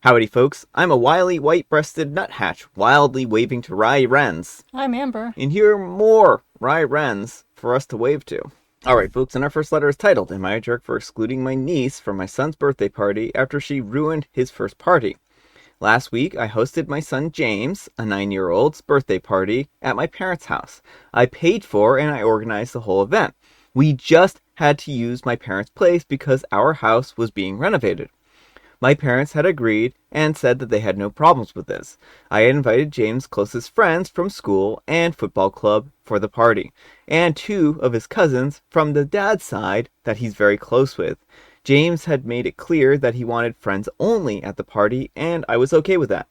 Howdy, folks. I'm a wily, white-breasted nuthatch, wildly waving to rye wrens. I'm Amber. And here are more rye wrens for us to wave to. Alright, folks, and our first letter is titled, Am I a Jerk for Excluding My Niece from my son's birthday party after she ruined his first party? Last week, I hosted my son James, a 9-year-old's birthday party at my parents' house. I paid for and I organized the whole event. We just had to use my parents' place because our house was being renovated. My parents had agreed and said that they had no problems with this. I had invited James' closest friends from school and football club for the party, and 2 of his cousins from the dad's side that he's very close with. James had made it clear that he wanted friends only at the party, and I was okay with that.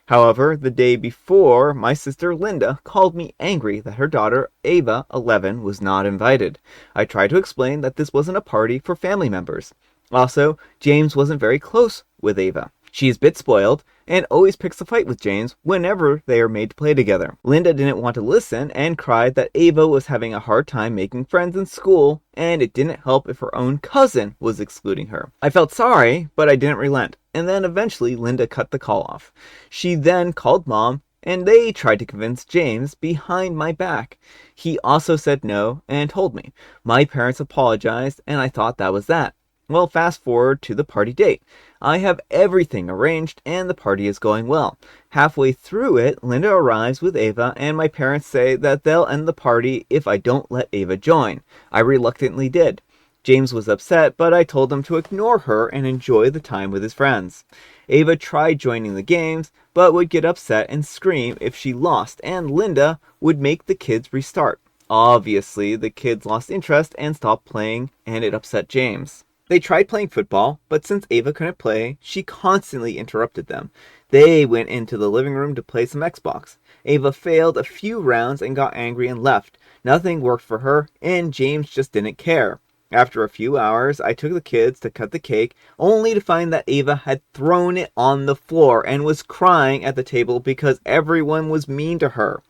However, the day before, my sister Linda called me angry that her daughter Ava, 11, was not invited. I tried to explain that this wasn't a party for family members. Also, James wasn't very close with Ava. She is a bit spoiled and always picks a fight with James whenever they are made to play together. Linda didn't want to listen and cried that Ava was having a hard time making friends in school and it didn't help if her own cousin was excluding her. I felt sorry, but I didn't relent. And then eventually Linda cut the call off. She then called Mom and they tried to convince James behind my back. He also said no and told me. My parents apologized and I thought that was that. Well, fast forward to the party date. I have everything arranged and the party is going well. Halfway through it, Linda arrives with Ava and my parents say that they'll end the party if I don't let Ava join. I reluctantly did. James was upset, but I told him to ignore her and enjoy the time with his friends. Ava tried joining the games, but would get upset and scream if she lost, and Linda would make the kids restart. Obviously, the kids lost interest and stopped playing, and it upset James. They tried playing football, but since Ava couldn't play, she constantly interrupted them. They went into the living room to play some Xbox. Ava failed a few rounds and got angry and left. Nothing worked for her, and James just didn't care. After a few hours, I took the kids to cut the cake, only to find that Ava had thrown it on the floor and was crying at the table because everyone was mean to her.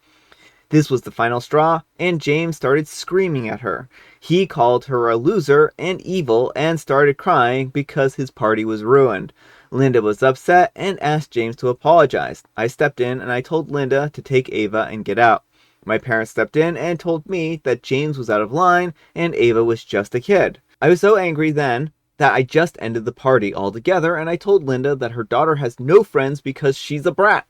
This was the final straw, and James started screaming at her. He called her a loser and evil and started crying because his party was ruined. Linda was upset and asked James to apologize. I stepped in and I told Linda to take Ava and get out. My parents stepped in and told me that James was out of line and Ava was just a kid. I was so angry then that I just ended the party altogether and I told Linda that her daughter has no friends because she's a brat.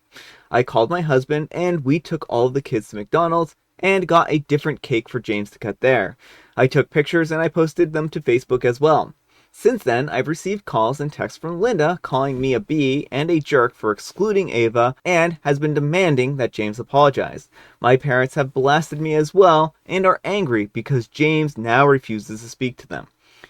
I called my husband and we took all of the kids to McDonald's and got a different cake for James to cut there. I took pictures and I posted them to Facebook as well. Since then, I've received calls and texts from Linda calling me a bee and a jerk for excluding Ava and has been demanding that James apologize. My parents have blasted me as well and are angry because James now refuses to speak to them.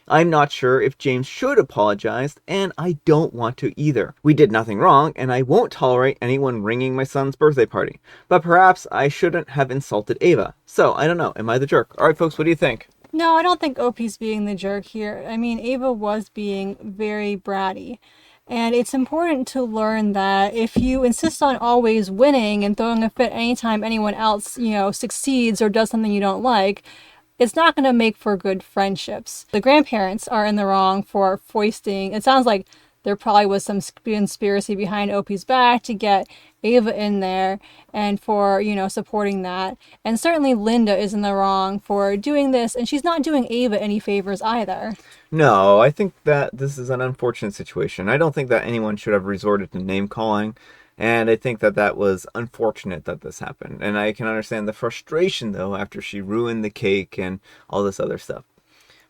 I'm not sure if James should apologize, and I don't want to either. We did nothing wrong, and I won't tolerate anyone ringing my son's birthday party. But perhaps I shouldn't have insulted Ava. So, I don't know. Am I the jerk? Alright, folks, what do you think? No, I don't think OP's being the jerk here. I mean, Ava was being very bratty. And it's important to learn that if you insist on always winning and throwing a fit anytime anyone else, succeeds or does something you don't like, it's not going to make for good friendships. The grandparents are in the wrong for foisting. It sounds like there probably was some conspiracy behind OP's back to get Ava in there and for, supporting that. And certainly Linda is in the wrong for doing this, and she's not doing Ava any favors either. No, I think that this is an unfortunate situation. I don't think that anyone should have resorted to name calling. And I think that was unfortunate that this happened. And I can understand the frustration, though, after she ruined the cake and all this other stuff.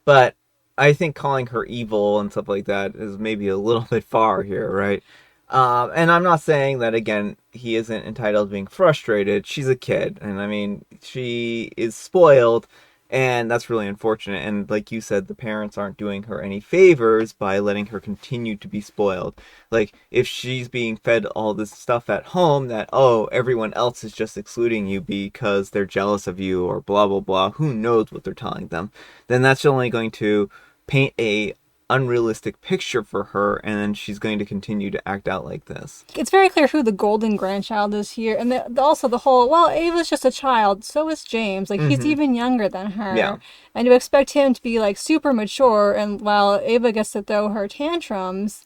But I think calling her evil and stuff like that is maybe a little bit far here, right? And I'm not saying that, again, he isn't entitled to being frustrated. She's a kid. And, I mean, she is spoiled. And that's really unfortunate. And like you said, the parents aren't doing her any favors by letting her continue to be spoiled. Like, if she's being fed all this stuff at home that, oh, everyone else is just excluding you because they're jealous of you or blah, blah, blah, who knows what they're telling them, then that's only going to paint a unrealistic picture for her, and then she's going to continue to act out like this. It's very clear who the golden grandchild is here, and also the whole, well, Ava's just a child, so is James. Like, he's even younger than her. Yeah. And to expect him to be, like, super mature, and while Ava gets to throw her tantrums,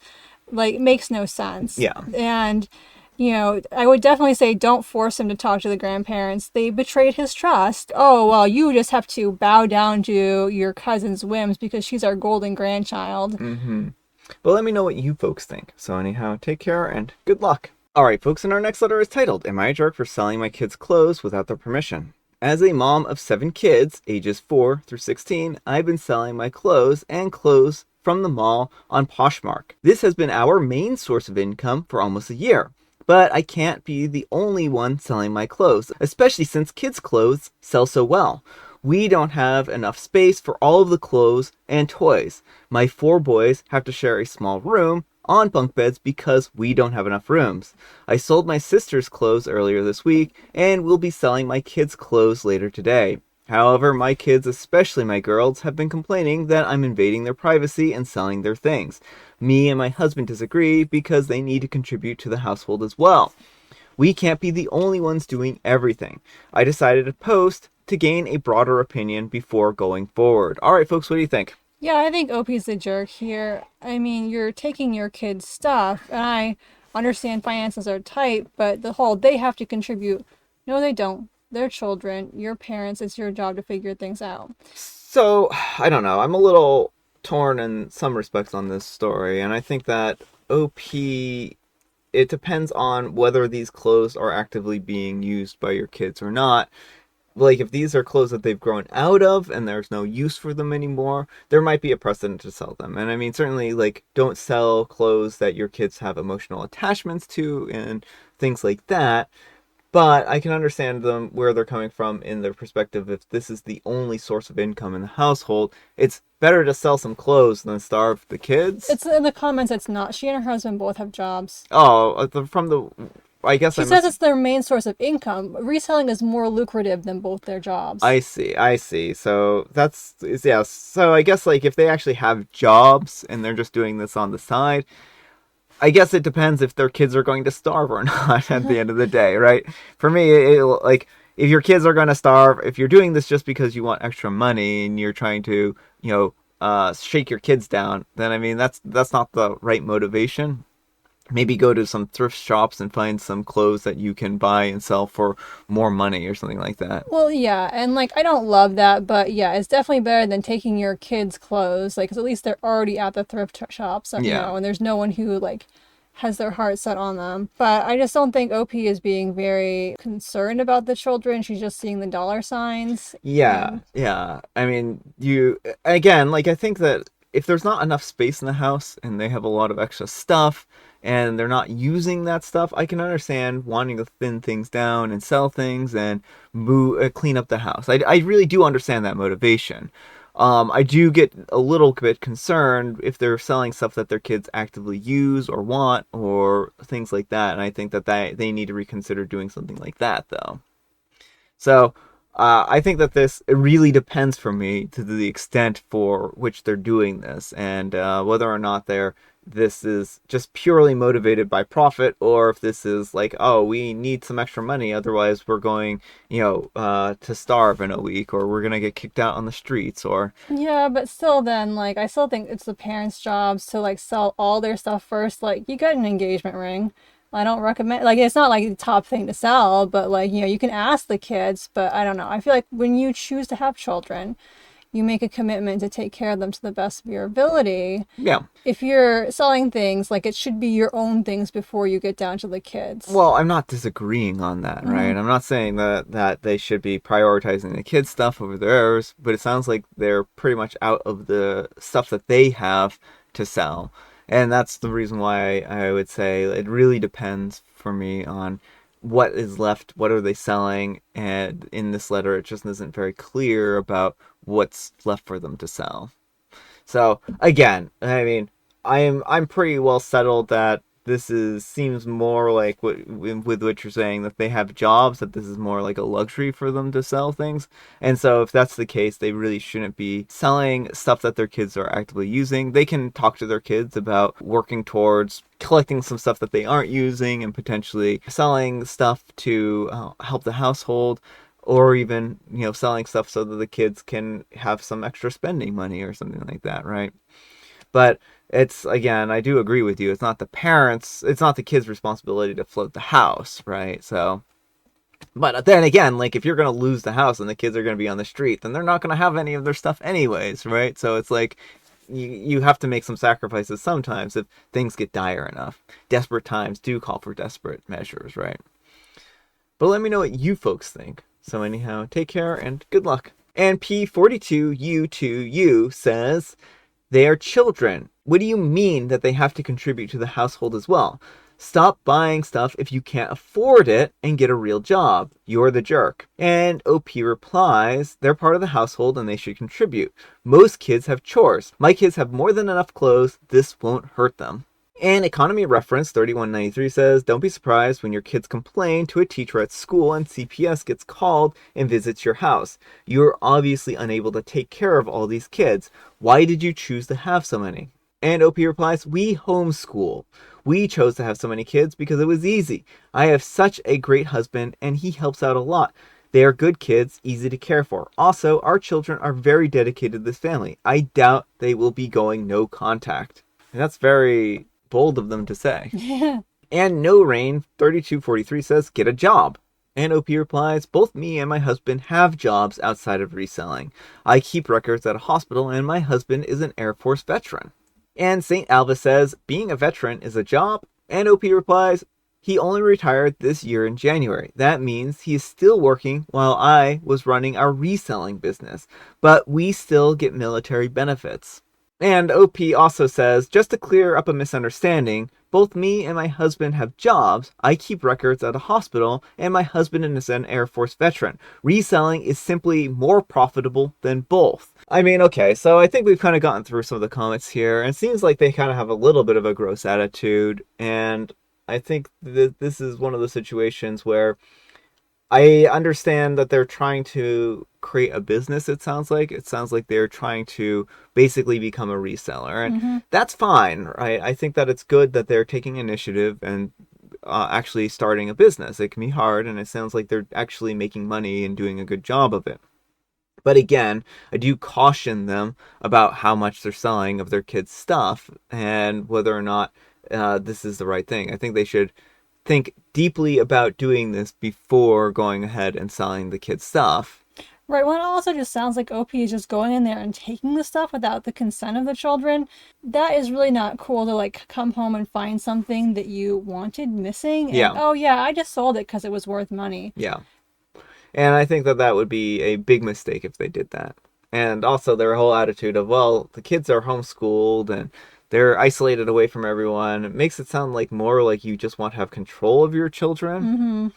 like it makes no sense. Yeah. And I would definitely say don't force him to talk to the grandparents. They betrayed his trust. Oh, well, you just have to bow down to your cousin's whims because she's our golden grandchild. Mm-hmm. But let me know what you folks think. So anyhow, take care and good luck. Alright, folks, and our next letter is titled, Am I a Jerk for Selling My Kids' Clothes Without Their Permission? As a mom of 7 kids, ages 4 through 16, I've been selling my clothes and clothes from the mall on Poshmark. This has been our main source of income for almost a year. But I can't be the only one selling my clothes, especially since kids' clothes sell so well. We don't have enough space for all of the clothes and toys. My 4 boys have to share a small room on bunk beds because we don't have enough rooms. I sold my sister's clothes earlier this week and will be selling my kids' clothes later today. However, my kids, especially my girls, have been complaining that I'm invading their privacy and selling their things. Me and my husband disagree because they need to contribute to the household as well. We can't be the only ones doing everything. I decided to post to gain a broader opinion before going forward. Alright folks, what do you think? Yeah, I think Opie's the jerk here. I mean, you're taking your kids' stuff, and I understand finances are tight, but the whole they have to contribute. No, they don't. They're children. Your parents, it's your job to figure things out. So, I don't know. I'm a little torn in some respects on this story, and I think that OP, it depends on whether these clothes are actively being used by your kids or not. Like, if these are clothes that they've grown out of and there's no use for them anymore, there might be a precedent to sell them. And I mean, certainly, like, don't sell clothes that your kids have emotional attachments to and things like that. But I can understand them where they're coming from in their perspective. If this is the only source of income in the household, it's better to sell some clothes than starve the kids. It's in the comments. It's not. She and her husband both have jobs. Oh, from the, I guess She says it's their main source of income. Reselling is more lucrative than both their jobs. I see. So yeah. So I guess like if they actually have jobs and they're just doing this on the side, I guess it depends if their kids are going to starve or not at the end of the day, right? For me, like if your kids are going to starve, if you're doing this just because you want extra money and you're trying to, shake your kids down, then I mean that's not the right motivation. Maybe go to some thrift shops and find some clothes that you can buy and sell for more money or something like that. Well, yeah, and like I don't love that, but yeah, it's definitely better than taking your kids' clothes, like, 'cause at least they're already at the thrift shops, Yeah. and there's no one who like has their heart set on them. But I just don't think OP is being very concerned about the children. She's just seeing the dollar signs. Yeah, yeah. I mean, again, like, I think that if there's not enough space in the house and they have a lot of extra stuff and they're not using that stuff, I can understand wanting to thin things down and sell things and clean up the house. I really do understand that motivation. I do get a little bit concerned if they're selling stuff that their kids actively use or want or things like that. And I think that they need to reconsider doing something like that, though. So I think that it really depends for me to the extent for which they're doing this and whether or not this is just purely motivated by profit or if this is like, oh, we need some extra money, otherwise we're going, to starve in a week or we're going to get kicked out on the streets or... Yeah, but still then, like, I still think it's the parents' jobs to, like, sell all their stuff first. Like, you get an engagement ring. I don't recommend, like, it's not like the top thing to sell, but like, you can ask the kids, but I don't know. I feel like when you choose to have children, you make a commitment to take care of them to the best of your ability. Yeah. If you're selling things, like, it should be your own things before you get down to the kids. Well, I'm not disagreeing on that, right? I'm not saying that they should be prioritizing the kids' stuff over theirs, but it sounds like they're pretty much out of the stuff that they have to sell. And that's the reason why I would say it really depends for me on what is left, what are they selling, and in this letter it just isn't very clear about what's left for them to sell. So again, I mean, I'm pretty well settled that seems more like with what you're saying, that they have jobs, that this is more like a luxury for them to sell things. And so if that's the case, they really shouldn't be selling stuff that their kids are actively using. They can talk to their kids about working towards collecting some stuff that they aren't using and potentially selling stuff to help the household, or even, selling stuff so that the kids can have some extra spending money or something like that, right? But it's, again, I do agree with you. It's not the kids' responsibility to float the house, right? So, but then again, like if you're going to lose the house and the kids are going to be on the street, then they're not going to have any of their stuff anyways, right? So it's like you have to make some sacrifices sometimes if things get dire enough. Desperate times do call for desperate measures, right? But let me know what you folks think. So anyhow, take care and good luck. And P42U2U says, they are children. What do you mean that they have to contribute to the household as well? Stop buying stuff if you can't afford it and get a real job. You're the jerk. And OP replies, they're part of the household and they should contribute. Most kids have chores. My kids have more than enough clothes. This won't hurt them. And Economy Reference 3193 says, don't be surprised when your kids complain to a teacher at school and CPS gets called and visits your house. You're obviously unable to take care of all these kids. Why did you choose to have so many? And OP replies, we homeschool. We chose to have so many kids because it was easy. I have such a great husband and he helps out a lot. They are good kids, easy to care for. Also, our children are very dedicated to this family. I doubt they will be going no contact. And that's very bold of them to say. Yeah. And No Rain 3243 says, get a job. And OP replies, both me and my husband have jobs outside of reselling. I keep records at a hospital and my husband is an Air Force veteran. And St. Alva says, being a veteran is a job. And OP replies, he only retired this year in January. That means he is still working while I was running our reselling business. But we still get military benefits. And OP also says, just to clear up a misunderstanding, both me and my husband have jobs. I keep records at a hospital, and my husband is an Air Force veteran. Reselling is simply more profitable than both. I mean, okay, so I think we've kind of gotten through some of the comments here, and it seems like they kind of have a little bit of a gross attitude, and I think that this is one of the situations where I understand that they're trying to create a business, it sounds like. It sounds like they're trying to basically become a reseller. And that's fine, right? I think that it's good that they're taking initiative and actually starting a business. It can be hard, and it sounds like they're actually making money and doing a good job of it. But again, I do caution them about how much they're selling of their kids' stuff and whether or not this is the right thing. I think they should think deeply about doing this before going ahead and selling the kids' stuff. Right, well, it also just sounds like OP is just going in there and taking the stuff without the consent of the children. That is really not cool to, like, come home and find something that you wanted missing. And, Yeah. oh, yeah, I just sold it because it was worth money. Yeah. And I think that that would be a big mistake if they did that. And also their whole attitude of, well, the kids are homeschooled and they're isolated away from everyone. It makes it sound like more like you just want to have control of your children.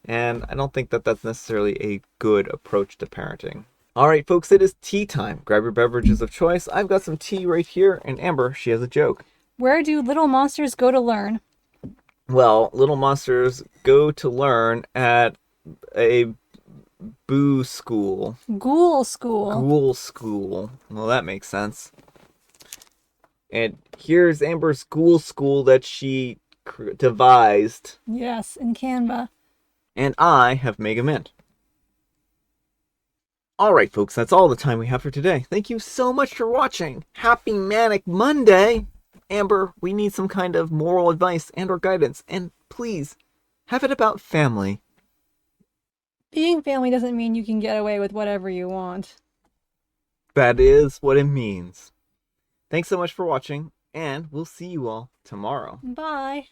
And I don't think that that's necessarily a good approach to parenting. All right, folks, it is tea time. Grab your beverages of choice. I've got some tea right here, and Amber, she has a joke. Where do little monsters go to learn? Well, little monsters go to learn at a boo school. Ghoul school. Ghoul school. Well, that makes sense. And here's Amber's ghoul school that she devised. Yes, in Canva. And I have Mega Mint. Alright, folks, that's all the time we have for today. Thank you so much for watching. Happy Manic Monday! Amber, we need some kind of moral advice and or guidance. And please, have it about family. Being family doesn't mean you can get away with whatever you want. That is what it means. Thanks so much for watching, and we'll see you all tomorrow. Bye.